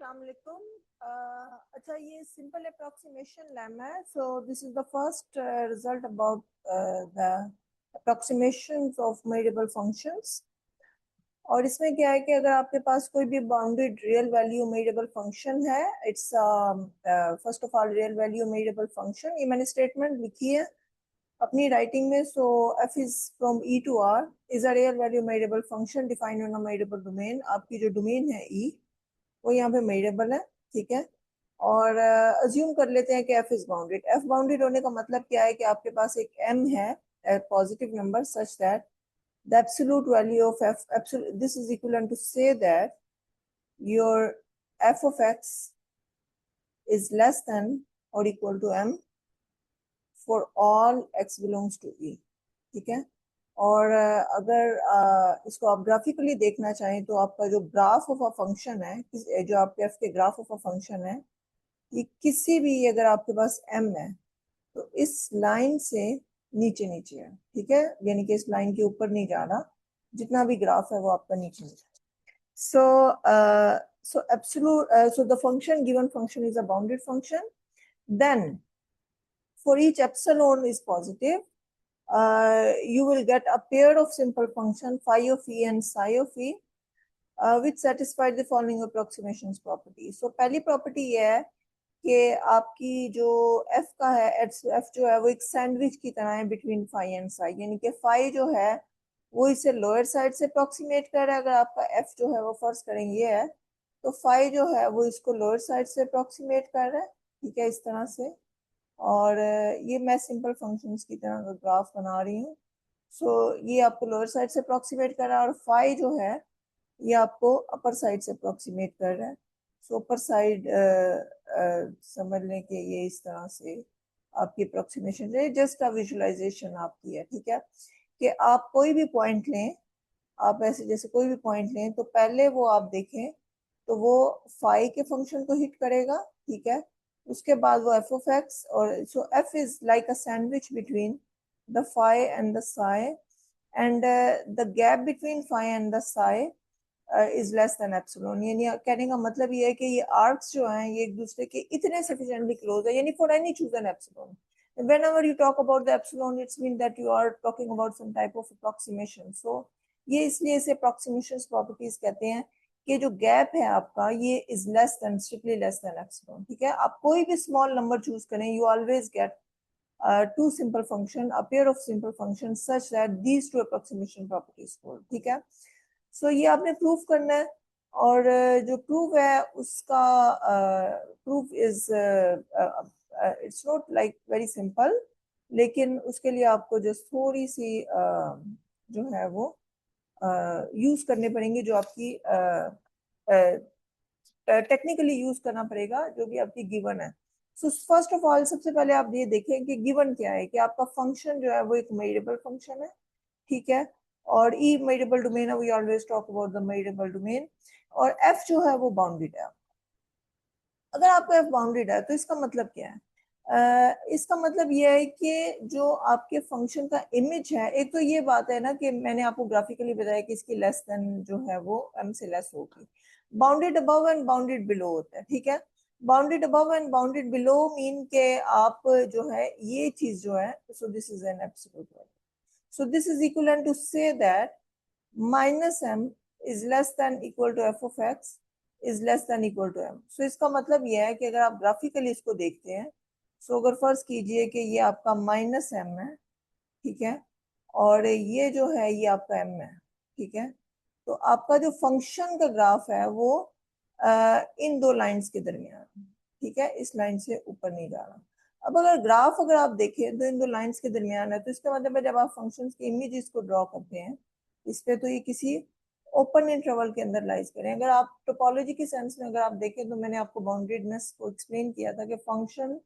Assalamualaikum. अच्छा, ये simple approximation लेम है. So this is the first result about the approximations of measurable functions. और इसमें क्या है कि अगर आपके पास कोई भी bounded real value measurable function है, it's first of all real value measurable function. ये मैंने स्टेटमेंट लिखी है अपनी राइटिंग में. So F is from E to R is a real value measurable function defined on a measurable domain. आपकी जो domain है ई वो यहाँ पे मेजरेबल है, ठीक है. और अज्यूम कर लेते हैं कि F is bounded. F bounded होने का मतलब क्या है कि आपके पास एक एम है, positive number, such that the absolute value of f absolute, this is equivalent to say that your f of x is less than or equal to m for all x belongs to e. ठीक है. और अगर इसको आप graphically देखना चाहें तो आपका जो ग्राफ ऑफ अ फंक्शन है, जो आपके f के ग्राफ ऑफ अ फंक्शन है, ये किसी भी, अगर आपके पास m है तो इस लाइन से नीचे नीचे है, ठीक है. यानी कि इस लाइन के ऊपर नहीं जा रहा, जितना भी ग्राफ है वो आपका नीचे नीचे. So absolute, so the function, given function is a bounded function. Then for each epsilon is positive, you will get a pair of simple function phi of e and psi of e, which satisfy the following approximations property. So पहली property ये है कि आपकी जो f का है, f जो है वो एक सैंडविच की तरह है बिटवीन फाई एंड साई. यानी कि फाई जो है वो इसे लोअर साइड से अप्रोक्सीमेट कर रहा है. अगर आपका f जो है वो फर्ज करेंगे ये है, तो फाई जो है वो इसको लोअर साइड से अप्रोक्सीमेट कर रहा है, ठीक है, इस तरह से. और ये मैं सिंपल फंक्शंस की तरह का ग्राफ बना रही हूँ. सो ये आपको लोअर साइड से अप्रोक्सीमेट कर रहा है और फाई जो है ये आपको अपर साइड से अप्रोक्सीमेट कर रहा है. सो अपर साइड समझ लें कि ये इस तरह से आपकी अप्रोक्सीमेशन है. जस्ट अ विजुअलाइजेशन आपकी है, ठीक है, कि आप कोई भी पॉइंट लें, आप ऐसे जैसे कोई भी पॉइंट लें तो पहले वो आप देखें तो वो फाई के फंक्शन को हिट करेगा, ठीक है. उसके बाद वो एफ ऑफ एक्स, और so F is like a sandwich between the phi and the psi, and the gap between phi and the psi is less than epsilon. यानी कहने का मतलब ये है कि ये आर्क्स जो हैं ये एक दूसरे के इतने सफिशिएंटली क्लोज है. यानी for any choose N epsilon, whenever you talk about the epsilon, it's mean that you are talking about some type of approximation. So ये इसलिए इसे approximations properties कहते हैं कि जो गैप है आपका ये is less than, strictly less than epsilon, ठीक है. आप कोई भी स्मॉल नंबर चूज करें, you always get two simple function, a pair of simple functions such that these two approximation properties hold, ठीक है. सो ये आपने प्रूफ करना है. और जो प्रूफ है उसका proof is, it's not like very simple, लेकिन उसके लिए आपको जो थोड़ी सी जो है वो यूज करने पड़ेंगे, जो आपकी टेक्निकली यूज करना पड़ेगा, जो कि आपकी गिवन है. सो फर्स्ट ऑफ ऑल सबसे पहले आप ये देखें कि गिवन क्या है, कि आपका फंक्शन जो है वो एक मेजरेबल फंक्शन है, ठीक है. और ई मेजरेबल डोमेन है, we always talk about the measurable domain. और एफ जो है वो बाउंडेड है. अगर आपका एफ बाउंडेड है तो इसका मतलब क्या है? इसका मतलब ये है कि जो आपके फंक्शन का इमेज है, एक तो ये बात है ना कि मैंने आपको ग्राफिकली बताया कि इसकी लेस देन जो है वो एम से लेस होगी. Bounded above and bounded below होता है, ठीक है. Bounded above and bounded below mean के आप जो है ये चीज जो है, so this is an absolute value. So this is equivalent to say that minus m is less than equal to f of x is less than equal to m. So इसका मतलब ये है कि अगर आप ग्राफिकली इसको देखते हैं, so अगर फर्ज कीजिए कि ये आपका माइनस m है, ठीक है, और ये जो है ये आपका m है, ठीक है. तो आपका जो फंक्शन का ग्राफ है वो इन दो लाइंस के दरमियान, ठीक है, इस लाइन से ऊपर नहीं जा रहा. अब अगर ग्राफ अगर आप देखें तो इन दो लाइंस के दरमियान है, तो इसका मतलब है जब आप फंक्शंस की इमेजेस को ड्रॉ करते हैं इस पे, तो ये किसी ओपन इंटरवल के अंदर लाइज करें. अगर आप टोपोलॉजी की सेंस में अगर आप देखें तो मैंने आपको बाउंडेडनेस को एक्सप्लेन किया था कि फंक्शन,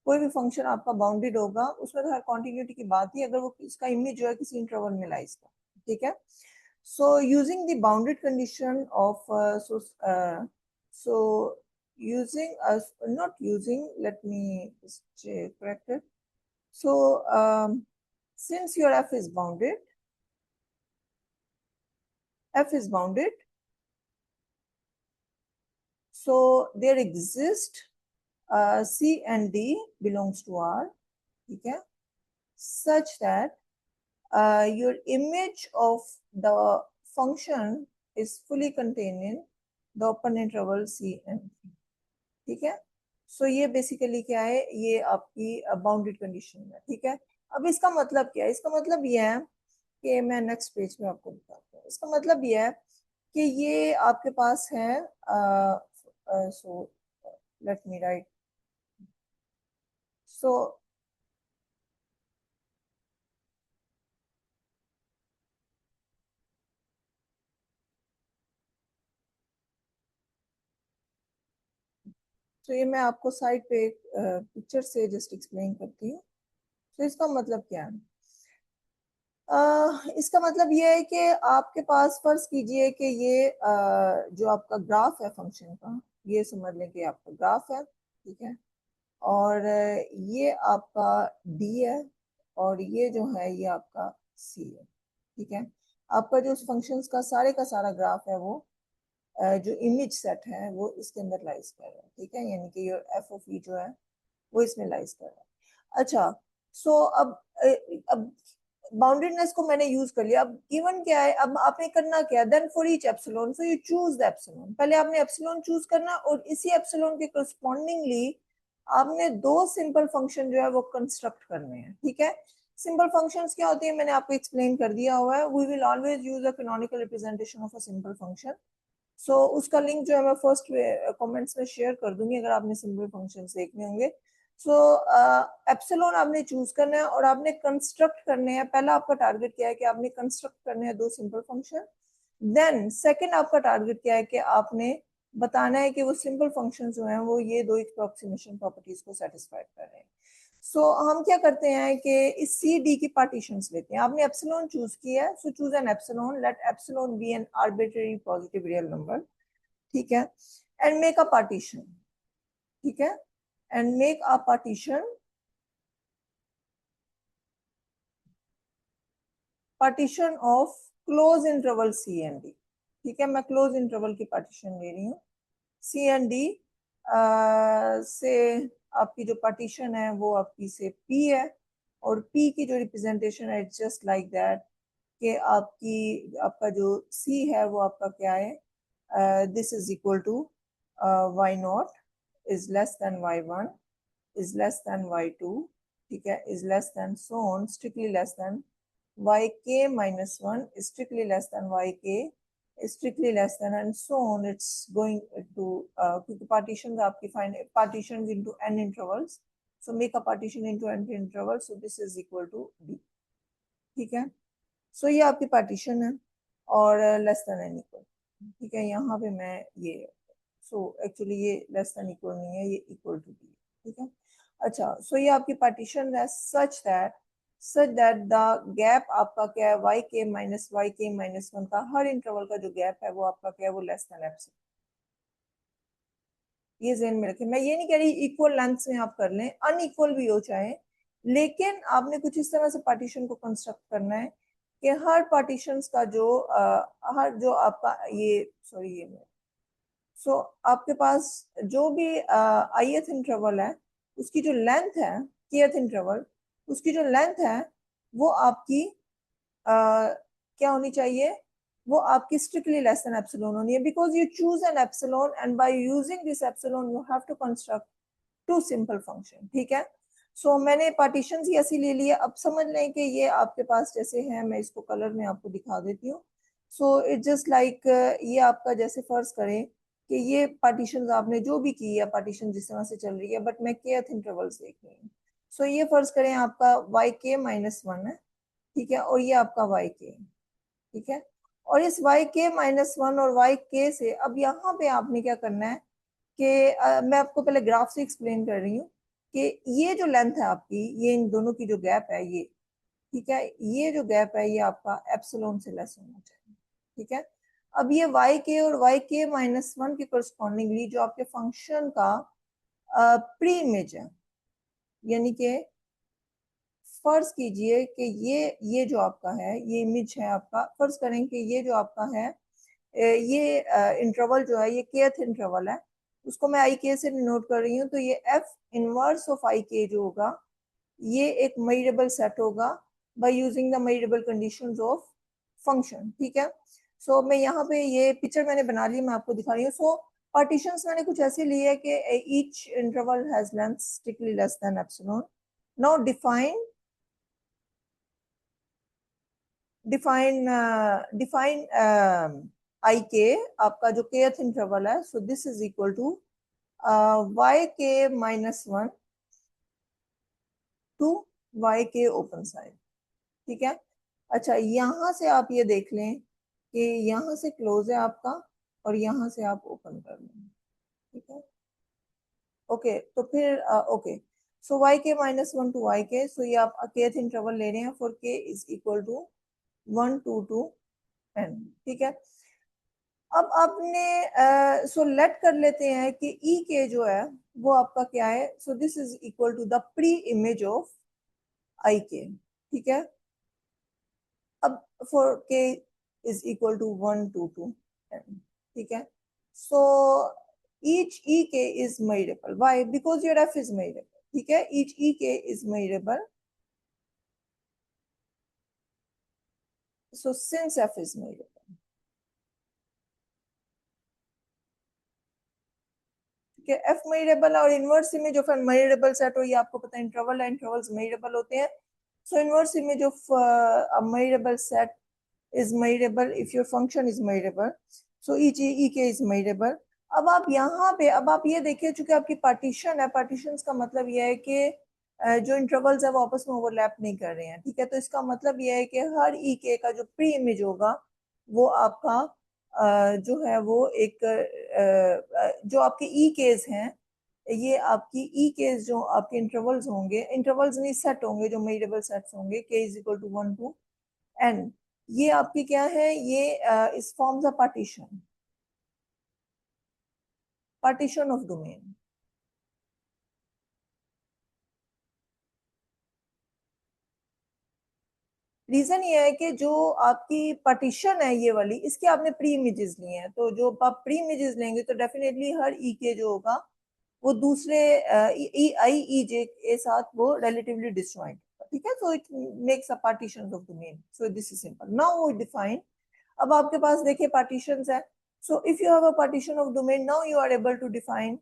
कोई भी फंक्शन आपका बाउंडेड होगा उसमें तो हर कॉन्टिन्यूटी की बात ही, अगर वो इसका इमेज जो है किसी इंटरवल में लाइज कर, ठीक है. So using the bounded condition of so using us not using, let me just correct it. So since your f is bounded, So there exist C and D belongs to R, ठीक है, such that your image of the function is fully contained in the open interval C and D, ठीक है. सो ये basically क्या है, ये आपकी bounded condition है, ठीक है. अब इसका मतलब क्या है, इसका मतलब ये है कि मैं नेक्स्ट पेज पे आपको बताता हूँ. इसका मतलब ये है कि ये आपके पास है, सो लेट मी राइट. सो तो ये मैं आपको साइड पे एक पिक्चर से जस्ट एक्सप्लेन करती हूँ. तो इसका मतलब क्या है, इसका मतलब ये है कि आपके पास फर्ज कीजिए कि ये जो आपका ग्राफ है फंक्शन का, ये समझ लें कि आपका ग्राफ है, ठीक है. और ये आपका डी है और ये जो है ये आपका सी है, ठीक है. आपका जो फंक्शंस का सारा ग्राफ है वो जो इमेज सेट है वो इसके अंदर लाइज कर रहा है, ठीक है. यानी कि योर एफ ऑफ ई जो है वो इसमें लाइज कर रहा है. अच्छा, सो अब बाउंडेडनेस को मैंने यूज कर लिया. अब गिवन क्या है, अब आपने करना क्या, then for each epsilon so you choose the epsilon. पहले आपने एप्सिलॉन चूज करना और इसी एप्सिलॉन के करस्पॉन्डिंगली आपने दो सिंपल फंक्शन जो है वो कंस्ट्रक्ट करने हैं, ठीक है. सिंपल फंक्शंस क्या होती है मैंने आपको एक्सप्लेन कर दिया हुआ है. We will always use a canonical representation of a simple function. So उसका लिंक जो है मैं फर्स्ट कमेंट्स में शेयर कर दूंगी अगर आपने सिंपल फंक्शन देखने होंगे. सो एप्सिलॉन आपने चूज करना है और आपने कंस्ट्रक्ट करने हैं. पहला आपका टारगेट क्या है कि आपने कंस्ट्रक्ट करने हैं दो सिंपल फंक्शन. देन सेकंड आपका टारगेट क्या है कि आपने बताना है कि वो सिंपल फंक्शन जो हैं वो ये दो अप्रोक्सीमेशन प्रॉपर्टीज को सेटिस्फाई कर रहे हैं. सो हम क्या करते हैं कि इस सी डी की पार्टीशंस लेते हैं. आपने एप्सिलॉन चूज किया है, so choose N epsilon, let epsilon be an arbitrary positive real number, ठीक है. एंड मेक अ पार्टीशन, ठीक है, and make a partition of close interval C and D, ठीक है. मैं क्लोज इंटरवल की पार्टीशन ले रही हूँ. सी एंड डी से आपकी जो पार्टीशन है वो आपकी से पी है और पी की जो रिप्रेजेंटेशन है इट्स जस्ट लाइक दैट कि आपका जो सी है वो आपका क्या है, this is equal to Y naught is less than Y one is less than Y two, ठीक है, is less than so on strictly less than yk minus 1 is strictly less than yk is strictly less than and so on. It's going to क्योंकि partitions आपकी find partitions into n intervals, so make a partition into n intervals, so this is equal to d, ठीक है. so ये आपकी partition है और less than n equal, ठीक है. यहाँ पे मैं ये so actually ये less than equal नहीं है, ये equal to d, ठीक है. अच्छा, so ये आपकी partition है such that the gap आपका क्या है yk minus 1 का हर इंटरवल का जो गैप है वो आपका क्या है वो लेस देन एप्सिलॉन. ये ज़हन में रखें. मैं ये नहीं कह रही इक्वल लेंथ में आप कर लें, अनइक्वल भी हो चाहे, लेकिन आपने कुछ इस तरह से पार्टीशन को कंस्ट्रक्ट करना है कि हर पार्टीशंस का जो हर जो आपका ये सॉरी ये सो आपके पास जो भी ith इंटरवल है उसकी जो लेंथ है, kth इंटरवल उसकी जो लेंथ है वो आपकी क्या होनी चाहिए, वो आपकी स्ट्रिक्टली लेस देन एप्सिलॉन होनी है. Because you choose N epsilon and by using this epsilon you have to construct two simple function, ठीक है. सो मैंने पार्टीशंस ही ऐसी ले लिए. अब समझ लें कि ये आपके पास जैसे है, मैं इसको कलर में आपको दिखा देती हूँ. सो इट जस्ट लाइक ये आपका जैसे फर्ज करें कि ये पार्टीशंस आपने जो भी की है पार्टीशन जिस तरह से चल रही है, बट मैं kth इंटरवल्स देख रही हूँ. सो ये फर्ज करें आपका yk माइनस 1 है, ठीक है, और ये आपका yk, ठीक है. और इस yk माइनस 1 और yk से अब यहाँ पे आपने क्या करना है कि मैं आपको पहले ग्राफ से एक्सप्लेन कर रही हूँ कि ये जो लेंथ है आपकी, ये इन दोनों की जो गैप है ये, ठीक है, ये जो गैप है ये आपका एप्सिलॉन से लेस होना चाहिए, ठीक है. अब ये yk और yk माइनस 1 के करस्पॉन्डिंगली जो आपके फंक्शन का प्री इमेज है, यानी कि फर्ज कीजिए कि ये जो आपका है ये इमेज है आपका, फर्ज करें कि ये जो आपका है ये इंटरवल जो है ये kth इंटरवल है उसको मैं आई के से डिनोट कर रही हूँ, तो ये F inverse of I K जो होगा ये एक मेजरेबल सेट होगा by using the measurable conditions of function. ठीक है, सो मैं यहाँ पे ये पिक्चर मैंने बना ली, मैं आपको दिखा रही हूँ। सो पार्टीशंस मैंने कुछ ऐसे लिए है कि each interval has length strictly less than epsilon. Now define define define I K, आपका जो kth इंटरवल है, so this is equal to Y K minus one to Y K open side. ठीक है, अच्छा यहाँ से आप ये देख लें कि यहाँ से क्लोज है आपका और यहाँ से आप ओपन कर लें। ठीक है, ओके, तो फिर okay, so Y K minus one to Y के, सो ये आप kth इंटरवल ले रहे हैं फॉर के इज इक्वल टू 1 2 n। ठीक है, अब आपने सो लेट कर लेते हैं कि ई के जो है वो आपका क्या है, so this is equal to the preimage of I K. ठीक है, अब फॉर के इज इक्वल टू 1 2 n। ठीक है, सो each E K is measurable, why? Because your F is measurable. ठीक है, each E K is measurable, so since F is measurable, कि F measurable और inverse image of an measurable set हो, ये आपको पता है इंटरवल है, इंटरवल्स मेजरेबल होते हैं। सो inverse image of a measurable set is measurable if your function is measurable, so each e k is measurable। अब आप यहाँ पे, अब आप ये देखिए, चूंकि आपकी पार्टीशन है, पार्टीशन का मतलब ये है कि जो इंटरवल्स है वो आपस में ओवरलैप नहीं कर रहे हैं। ठीक है, तो इसका मतलब ये है कि हर ई के का जो प्री इमेज होगा वो आपका जो है वो एक जो आपके ई केस हैं, ये आपकी ई केस जो आपके इंटरवल्स होंगे, इंटरवल्स नहीं सेट होंगे, जो मेजरेबल सेट्स होंगे, के इज इक्वल टू 1 2 n, ये आपकी क्या है, ये is forms a partition, partition of domain. Reason ये है कि जो आपकी पार्टीशन है ये वाली, इसके आपने प्री इमेजेस लिए हैं, तो जो आप प्री इमेजेस लेंगे तो डेफिनेटली हर ई के जो होगा वो दूसरे आई ई जे के साथ वो रिलेटिवली डिस्जॉइंट। ठीक है, so it makes a partition of domain, so this is simple. Now we define, अब आपके पास देखिए पार्टीशंस है, so if you have a partition of domain, now you are able to define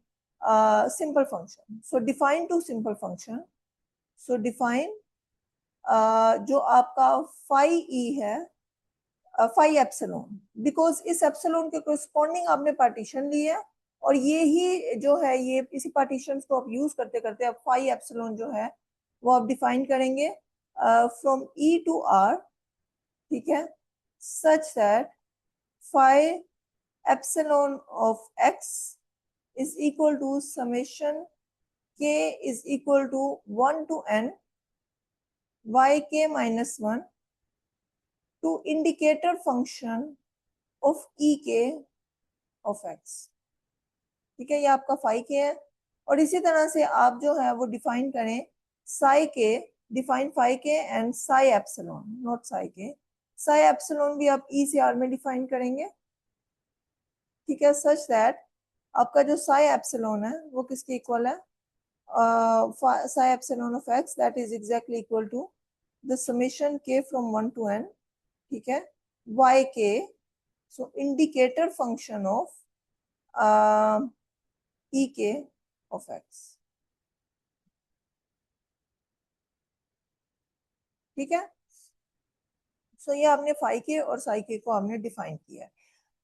simple function. So define two simple function, so define जो आपका phi E है, phi epsilon, because इस epsilon के कोरिस्पॉन्डिंग आपने partition ली है, और ये ही जो है, ये इसी पार्टीशन को आप यूज करते करते आप फाई एप्सिलॉन जो है वो आप डिफाइन करेंगे फ्रॉम ई टू आर। ठीक है, such that phi epsilon of X is equal to summation k is equal to 1 to n yk minus 1 to indicator function of ek of x। ठीक है, ये आपका फाई के है, और इसी तरह से आप जो है वो डिफाइन करें साई के, डिफाइन फाई के and Sai epsilon, not Sai के, साई एप्सिलॉन भी आप ई से आर में डिफाइन करेंगे। ठीक है, सच दैट आपका जो साई एप्सिलॉन है वो किसके इक्वल है, psi epsilon of x, that is exactly equal to the summation k from 1 to n। ठीक है, yk, so indicator function of ek of x। ठीक है, सो ये आपने फाई के और साई के को आपने डिफाइन किया है।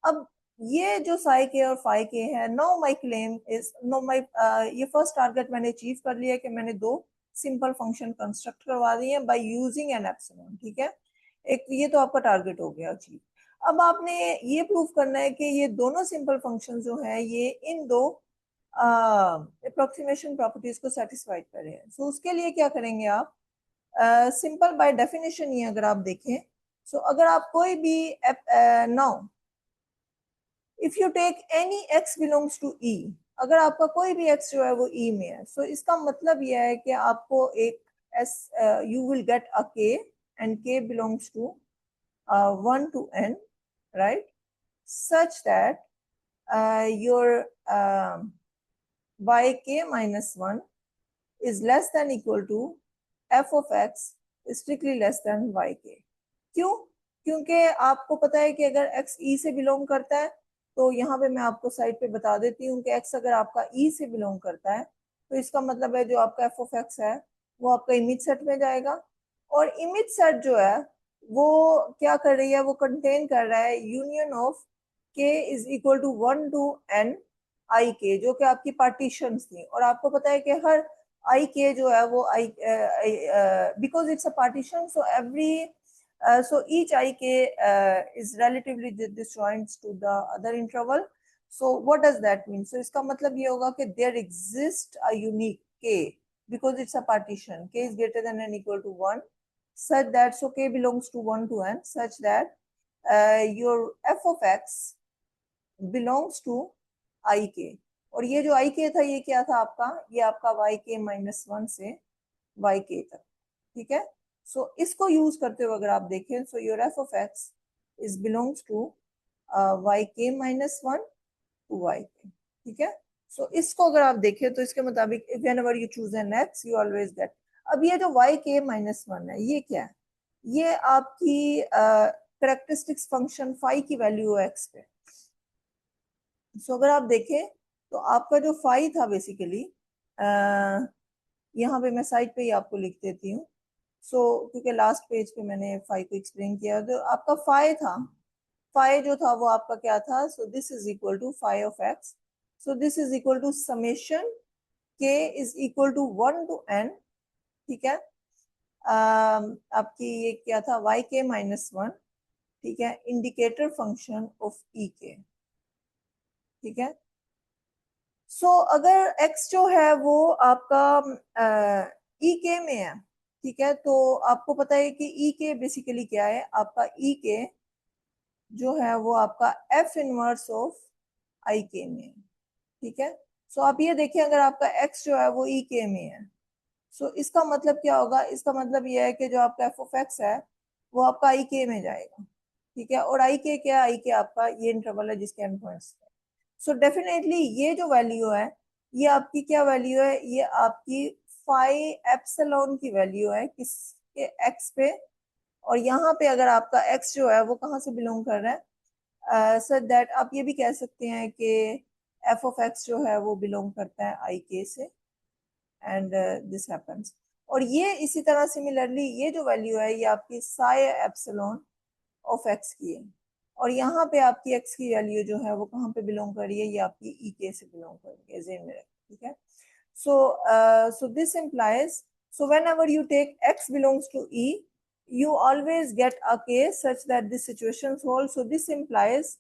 अब ये जो साई के और फाई के है, know my claim is know my, ये फर्स्ट टारगेट मैंने अचीव कर लिया कि मैंने दो सिंपल फंक्शन कंस्ट्रक्ट करवा दिए हैं बाय यूजिंग एन एप्सिलॉन। ठीक है, एक ये तो आपका टारगेट हो गया अचीव। अब आपने ये प्रूव करना है कि ये दोनों सिंपल फंक्शन जो है ये इन दो अप्रोक्सीमेशन प्रॉपर्टीज को सेटिस्फाइड करें। सो उसके लिए क्या करेंगे आप, सिंपल बाय डेफिनेशन ही अगर आप देखें, सो अगर आप कोई भी now if you take any x belongs to e, अगर आपका कोई भी x जो है वो e में है, सो इसका मतलब यह है कि आपको एक s, you will get a k and k belongs to 1 to n, right, such that your yk minus 1 is less than equal to f of x strictly less than yk. क्यों? क्योंकि आपको पता है कि अगर x e से belong करता है, तो यहाँ पे मैं आपको साइड पे बता देती हूँ कि x अगर आपका e से बिलोंग करता है तो इसका मतलब है जो आपका f of x है वो आपका इमेज सेट में जाएगा, और इमेज सेट जो है वो क्या कर रही है, वो कंटेन कर रहा है union of k is equal to 1 to n I K, जो कि आपकी पार्टीशन थी। और आपको पता है कि हर आई के जो है वो I because it's a partition, so every so each ik is relatively disjoint to the other interval. So what does that mean? So इसका मतलब ये होगा कि there exists a unique k because it's a partition, k is greater than n equal to 1, such that so k belongs to 1 to n such that your f of x belongs to ik, और ये जो ik था ये क्या था आपका, ये आपका yk माइनस 1 से yk तक, ठीक है। सो इसको यूज करते हुए अगर आप देखें, so your F of X is belongs to yk minus 1 to yk, ठीक है। सो इसको अगर आप देखें तो इसके मुताबिक whenever you choose N x you always get. अब ये जो yk माइनस 1 है ये क्या है, ये आपकी करेक्टरिस्टिक्स फंक्शन फाई की वैल्यू है एक्स पे। सो अगर आप देखें तो आपका जो फाई था बेसिकली, यहाँ पे मैं साइड पे ही आपको लिख देती हूँ। सो क्योंकि लास्ट पेज पे मैंने फाई को एक्सप्लेन किया, तो आपका फाई था, फाई जो था वो आपका क्या था, so this is equal to phi of X, so this is equal to summation K is equal to 1 to n, ठीक है। आपकी ये क्या था वाई के माइनस 1, ठीक है, इंडिकेटर फंक्शन ऑफ ई के, ठीक है। सो अगर x जो है वो आपका ई के में है, ठीक है, तो आपको पता है कि ई के बेसिकली क्या है, आपका ई के जो है वो आपका एफ इनवर्स ऑफ आई के में है, ठीक है। सो आप ये देखिए अगर आपका x जो है वो ई के में है, सो इसका मतलब क्या होगा, इसका मतलब ये है कि जो आपका एफ ऑफ एक्स है वो आपका आई के में जाएगा, ठीक है। और आई के क्या, आई के आपका ये इंटरवल है जिसके एंड पॉइंट्स है। सो डेफिनेटली ये जो वैल्यू है ये आपकी क्या वैल्यू है, ये आपकी फाई एप्सिलॉन की वैल्यू है किसके एक्स पे, और यहाँ पे अगर आपका एक्स जो है वो कहाँ से बिलोंग कर रहा है, सो दैट आप ये भी कह सकते हैं कि एफ ऑफ एक्स जो है वो बिलोंग करता है आई के से, एंड दिस हैपेंस। और ये इसी तरह सिमिलरली ये जो वैल्यू है ये आपकी साई एप्सिलॉन ऑफ एक्स की है, और यहाँ पे आपकी एक्स की वैल्यू जो है वो कहाँ पे बिलोंग कर रही है, ये आपकी ई के से बिलोंग कर रही है, जेन में, ठीक है। So this implies, so whenever you take x belongs to e you always get a case such that this situation holds. So this implies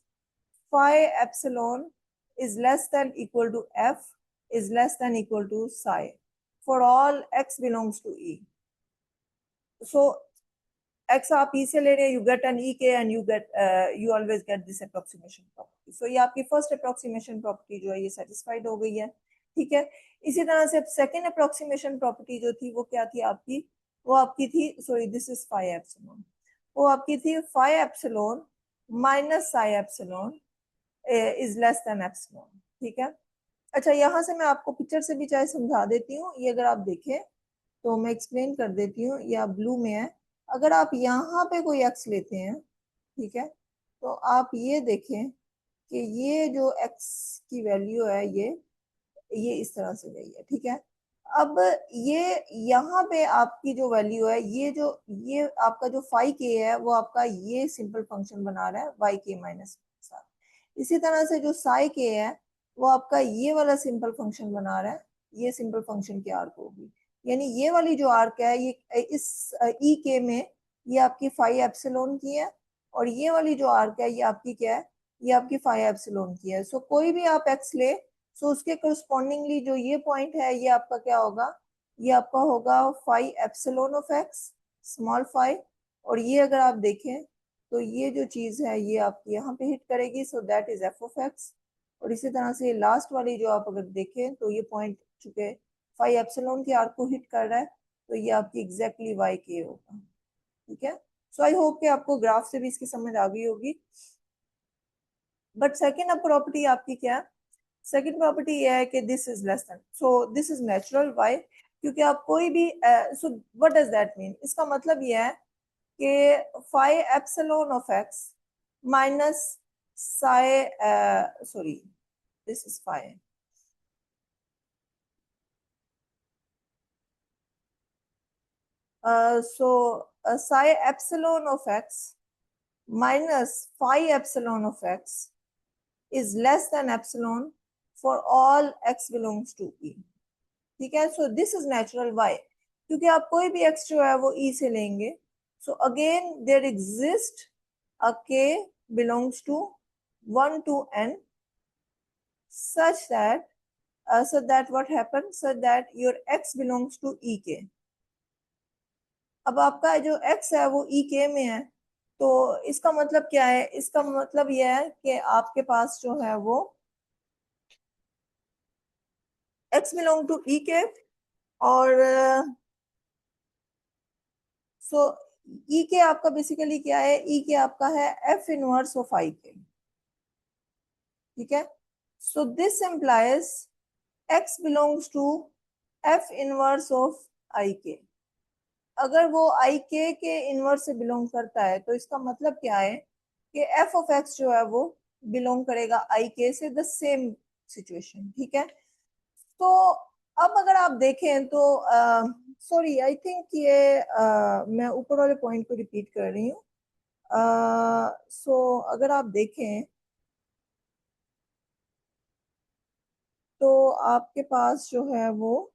phi epsilon is less than equal to f is less than equal to psi for all x belongs to e. So x आप e से ले रहे हैं, you get an ek and you always get this approximation property. So ये आपकी first approximation property जो है ये satisfied हो गई है, ठीक है। इसी तरह से second approximation property जो थी वो क्या थी आपकी, वो आपकी थी, sorry this is phi epsilon, वो आपकी थी phi epsilon minus psi epsilon is less than epsilon, ठीक है। अच्छा यहाँ से मैं आपको पिक्चर से भी चाहे समझा देती हूँ, ये अगर आप देखें तो मैं एक्सप्लेन कर देती हूँ, ये आप ब्लू में है, अगर आप यहाँ पे कोई एक्स लेते हैं, ठीक है, तो आप ये देखें कि ये जो एक्स की वैल्यू है ये इस तरह से गई है, ठीक है। अब ये यहाँ पे आपकी जो वैल्यू है ये आपका जो फाई के है वो आपका ये सिंपल फंक्शन बना रहा है वाई के माइनस साथ, इसी तरह से जो साई के है वो आपका ये वाला सिंपल फंक्शन बना रहा है, ये सिंपल फंक्शन की आर्क होगी, यानी ये वाली जो आर्क है ये इस ई के में ये आपकी फाई एप्सिलॉन की है, और ये वाली जो आर्क है ये आपकी क्या है, ये आपकी फाई एप्सिलॉन की है। सो कोई भी आप एक्स ले, सो उसके करस्पॉन्डिंगली जो ये पॉइंट है ये आपका क्या होगा, ये आपका होगा phi epsilon of X small phi, और ये अगर आप देखें तो ये जो चीज है ये आपकी यहाँ पे हिट करेगी, so that is F of X. और इसी तरह से लास्ट वाली जो आप अगर देखें तो ये पॉइंट चुके फाई एप्सिलॉन की आर्क को हिट कर रहा है, तो ये आपकी एग्जैक्टली वाई के होगा, ठीक है। सो आई होप कि आपको ग्राफ से भी इसकी समझ आ गई होगी। बट सेकेंड अब प्रॉपर्टी आपकी क्या है, सेकेंड प्रॉपर्टी ये है कि this is less than, so this is natural. Why? क्योंकि आप कोई भी, so what does that mean? इसका मतलब ये है कि phi epsilon of X minus psi, sorry, this is phi, so psi epsilon of x minus phi epsilon of x is less than epsilon for all x belongs to E। ठीक है, so this is natural. Why? क्योंकि आप कोई भी x जो है वो E से लेंगे, so again there exist a k belongs to 1 to n such that so that what happens, so that your x belongs to ek। अब आपका जो x है वो ek में है, तो इसका मतलब क्या है? इसका मतलब यह है कि आपके पास जो है वो x बिलोंग टू ek, और सो ek आपका बेसिकली क्या है? ek आपका है f इनवर्स ऑफ ik। ठीक है, so this implies x belongs to f inverse of ik। अगर वो ik के इनवर्स से बिलोंग करता है तो इसका मतलब क्या है कि f ऑफ x जो है वो बिलोंग करेगा ik से, द सेम सिचुएशन। ठीक है, तो अब अगर आप देखें तो सॉरी, आई थिंक ये मैं ऊपर वाले पॉइंट को रिपीट कर रही हूँ। सो अगर आप देखें तो आपके पास जो है वो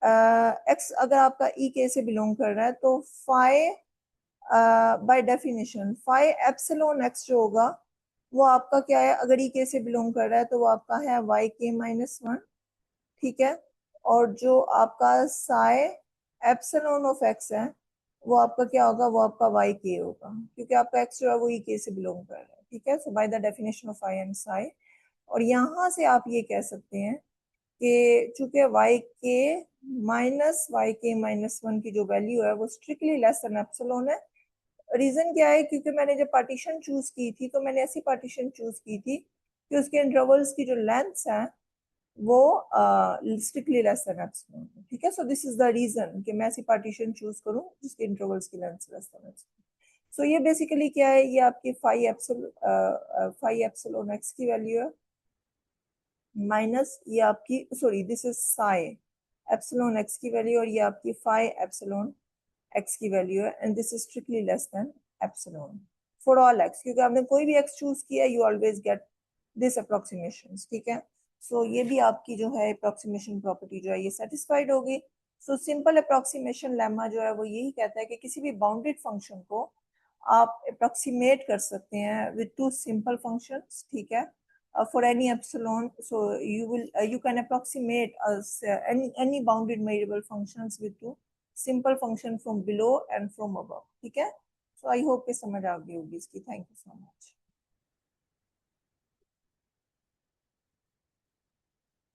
एक्स अगर आपका ई के से बिलोंग कर रहा है तो phi, by definition phi epsilon X जो होगा वो आपका क्या है? अगर ई के से बिलोंग कर रहा है तो वो आपका है वाई के माइनस वन। ठीक है, और जो आपका साई एप्सिलॉन ऑफ एक्स है वो आपका क्या होगा? वो आपका वाई के होगा, क्योंकि आपका एक्स जो है वो ई के से बिलोंग कर रहा है। ठीक है, so by the definition of I and psi, और यहाँ से आप ये कह सकते हैं कि चूंकि वाई के माइनस वन की जो वैल्यू है वो स्ट्रिक्टली लेस देन एप्सिलॉन है। रीजन क्या है? क्योंकि मैंने जब पार्टीशन चूज की थी तो मैंने ऐसी पार्टीशन चूज की थी कि उसके इंटरवल्स की जो लेंथ्स हैं वो स्ट्रिक्टली लेस देन एप्सिलॉन। ठीक है, so this is the reason कि मैं ऐसी पार्टीशन चूज करूं जिसके इंटरवल्स की length less than epsilon. So ये बेसिकली क्या है? ये आपकी फाई एप्सिलॉन एक्स की वैल्यू है, माइनस ये आपकी, sorry, this is psi epsilon x की वैल्यू, और ये आपकी फाई एप्सिलॉन एक्स की वैल्यू है, and this is strictly less than epsilon for all x. क्योंकि आपने कोई भी एक्स चूज किया, you always get this approximation. ठीक है, सो ये भी आपकी जो है अप्रोक्सीमेशन प्रॉपर्टी जो है ये सेटिस्फाइड होगी। सो सिंपल अप्रोक्सीमेशन लेमा जो है वो यही कहता है कि किसी भी बाउंडेड फंक्शन को आप अप्रोक्सीमेट कर सकते हैं विद टू सिंपल फंक्शंस। ठीक है, for any epsilon, so you will you can approximate as any bounded variable functions with two simple function from below and from above। ठीक है, so I hope कि समझ आ गई होगी इसकी। Thank you so much.